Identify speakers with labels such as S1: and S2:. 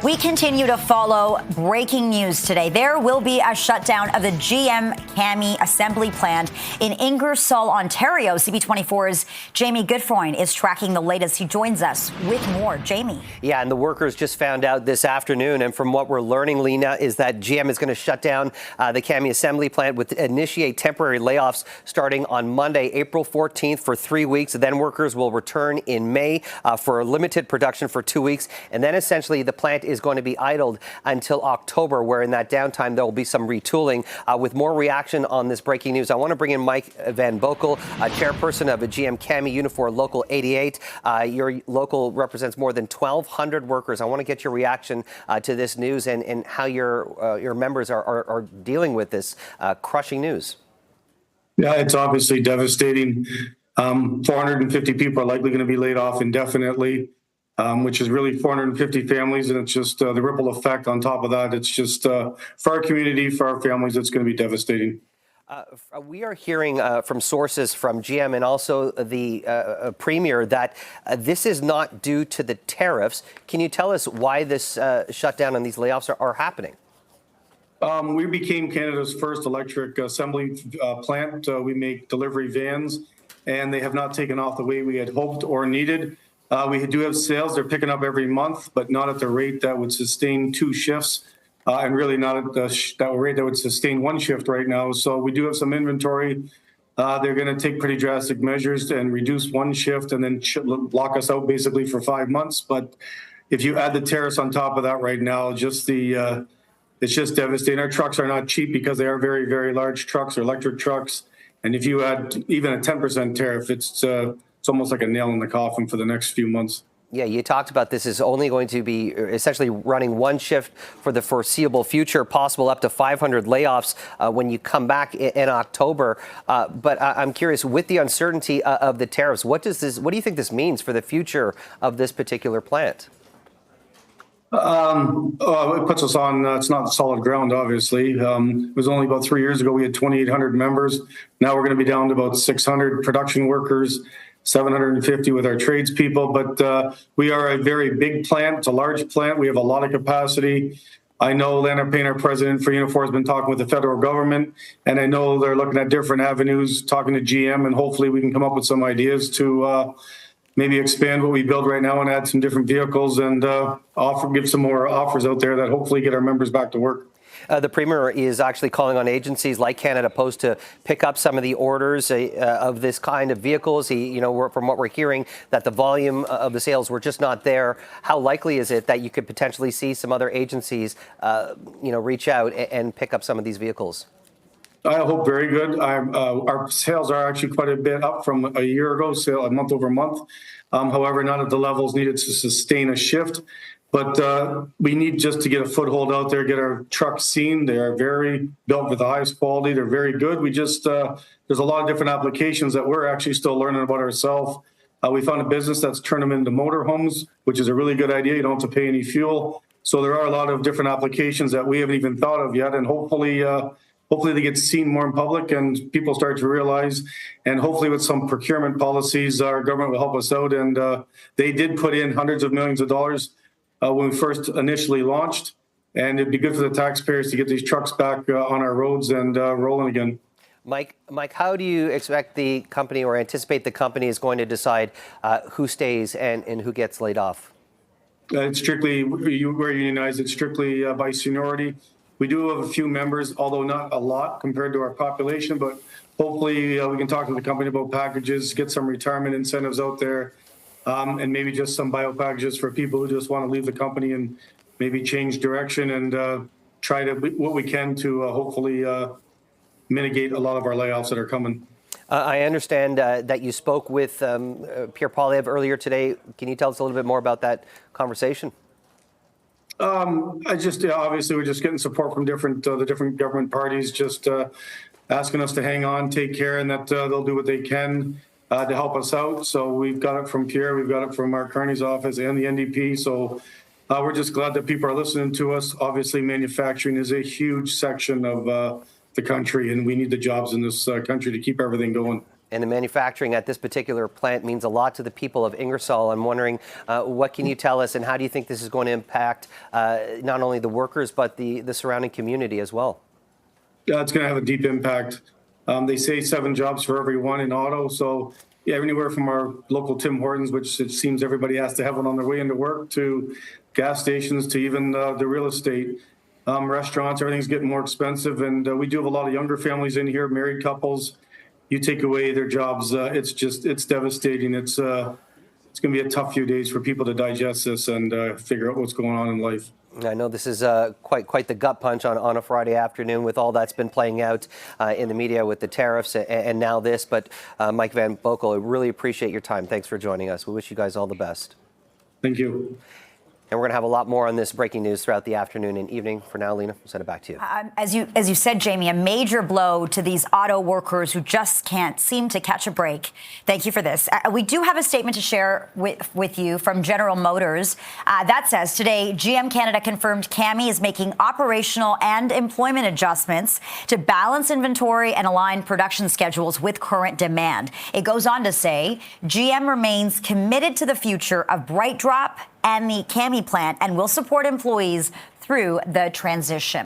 S1: We continue to follow breaking news today. There will be a shutdown of the GM CAMI assembly plant in Ingersoll, Ontario. CB24's Jamie Goodfrein is tracking the latest. He joins us with more. Jamie.
S2: Yeah, and the workers just found out this afternoon, and from what we're learning, Lena, is that GM is going to shut down the CAMI assembly plant with initiate temporary layoffs starting on Monday, April 14th for 3 weeks. Then workers will return in May for a limited production for 2 weeks, and then essentially the plant is going to be idled until October, where in that downtime there will be some retooling. With more reaction on this breaking news, I want to bring in Mike Van Boekel, chairperson of a GM CAMI Unifor Local 88. Your local represents more than 1,200 workers. I want to get your reaction to this news and how your members are dealing with this crushing news.
S3: Yeah, it's obviously devastating. 450 people are likely going to be laid off indefinitely, which is really 450 families, and it's just the ripple effect on top of that. It's just for our community, for our families, it's going to be devastating.
S2: We are hearing from sources from GM and also the Premier that this is not due to the tariffs. Can you tell us why this shutdown and these layoffs are happening?
S3: We became Canada's first electric assembly plant. We make delivery vans, and they have not taken off the way we had hoped or needed. We do have sales. They're picking up every month, but not at the rate that would sustain 2 shifts, and really not at the rate that would sustain 1 shift right now. So we do have some inventory. They're going to take pretty drastic measures and reduce 1 shift and then lock us out basically for 5 months. But if you add the tariffs on top of that right now, it's just devastating. Our trucks are not cheap because they are very, very large trucks or electric trucks. And if you add even a 10% tariff, it's almost like a nail in the coffin for the next few months.
S2: Yeah, you talked about this is only going to be essentially running 1 shift for the foreseeable future, possible up to 500 layoffs when you come back in October. But I'm curious, with the uncertainty of the tariffs, what do you think this means for the future of this particular plant?
S3: It puts us on, it's not solid ground, obviously. It was only about 3 years ago, we had 2,800 members. Now we're going to be down to about 600 production workers, 750 with our tradespeople. But we are a very big plant. It's a large plant. We have a lot of capacity. I know Leonard Payne, our president for Unifor, has been talking with the federal government, and I know they're looking at different avenues, talking to GM, and hopefully we can come up with some ideas to maybe expand what we build right now and add some different vehicles and give some more offers out there that hopefully get our members back to work.
S2: The Premier is actually calling on agencies like Canada Post to pick up some of the orders of this kind of vehicles. From what we're hearing, that the volume of the sales were just not there. How likely is it that you could potentially see some other agencies, reach out and pick up some of these vehicles?
S3: I hope very good. Our sales are actually quite a bit up from a year ago, month over month. However, not at the levels needed to sustain a shift. But we need just to get a foothold out there, get our trucks seen. They are very built with the highest quality. They're very good. We just there's a lot of different applications that we're actually still learning about ourselves. We found a business that's turned them into motorhomes, which is a really good idea. You don't have to pay any fuel. So there are a lot of different applications that we haven't even thought of yet, and hopefully they get seen more in public and people start to realize, and hopefully with some procurement policies, our government will help us out. And they did put in hundreds of millions of dollars when we first initially launched, and it'd be good for the taxpayers to get these trucks back on our roads and rolling again.
S2: Mike, how do you expect the company or anticipate the company is going to decide who stays and who gets laid off?
S3: It's strictly, we're unionized, it's strictly by seniority. We do have a few members, although not a lot compared to our population, but hopefully we can talk to the company about packages, get some retirement incentives out there, and maybe just some bio packages for people who just want to leave the company and maybe change direction and try to what we can to hopefully mitigate a lot of our layoffs that are coming.
S2: I understand that you spoke with Pierre Poilievre earlier today. Can you tell us a little bit more about that conversation? Obviously we're just getting support from the different government parties, just asking us to hang on, take care, and that they'll do what they can to help us out. So we've got it from Pierre, we've got it from Mark Carney's office and the NDP. So we're just glad that people are listening to us. Obviously, manufacturing is a huge section of the country, and we need the jobs in this country to keep everything going. And the manufacturing at this particular plant means a lot to the people of Ingersoll. I'm wondering, what can you tell us, and how do you think this is going to impact not only the workers, but the surrounding community as well?
S3: Yeah, it's going to have a deep impact. They say 7 jobs for every one in auto. So, yeah, anywhere from our local Tim Hortons, which it seems everybody has to have one on their way into work, to gas stations, to even the real estate, restaurants, everything's getting more expensive. And we do have a lot of younger families in here, married couples. You take away their jobs, it's devastating. It's going to be a tough few days for people to digest this and figure out what's going on in life.
S2: I know this is quite the gut punch on a Friday afternoon with all that's been playing out in the media with the tariffs and now this. But Mike Van Boekel, I really appreciate your time. Thanks for joining us. We wish you guys all the best.
S3: Thank you.
S2: And we're going to have a lot more on this breaking news throughout the afternoon and evening. For now, Lena, we'll send it back to you.
S1: As you said, Jamie, a major blow to these auto workers who just can't seem to catch a break. Thank you for this. We do have a statement to share with you from General Motors. That says, today, GM Canada confirmed CAMI is making operational and employment adjustments to balance inventory and align production schedules with current demand. It goes on to say, GM remains committed to the future of Bright Drop and the CAMI plant and will support employees through the transition.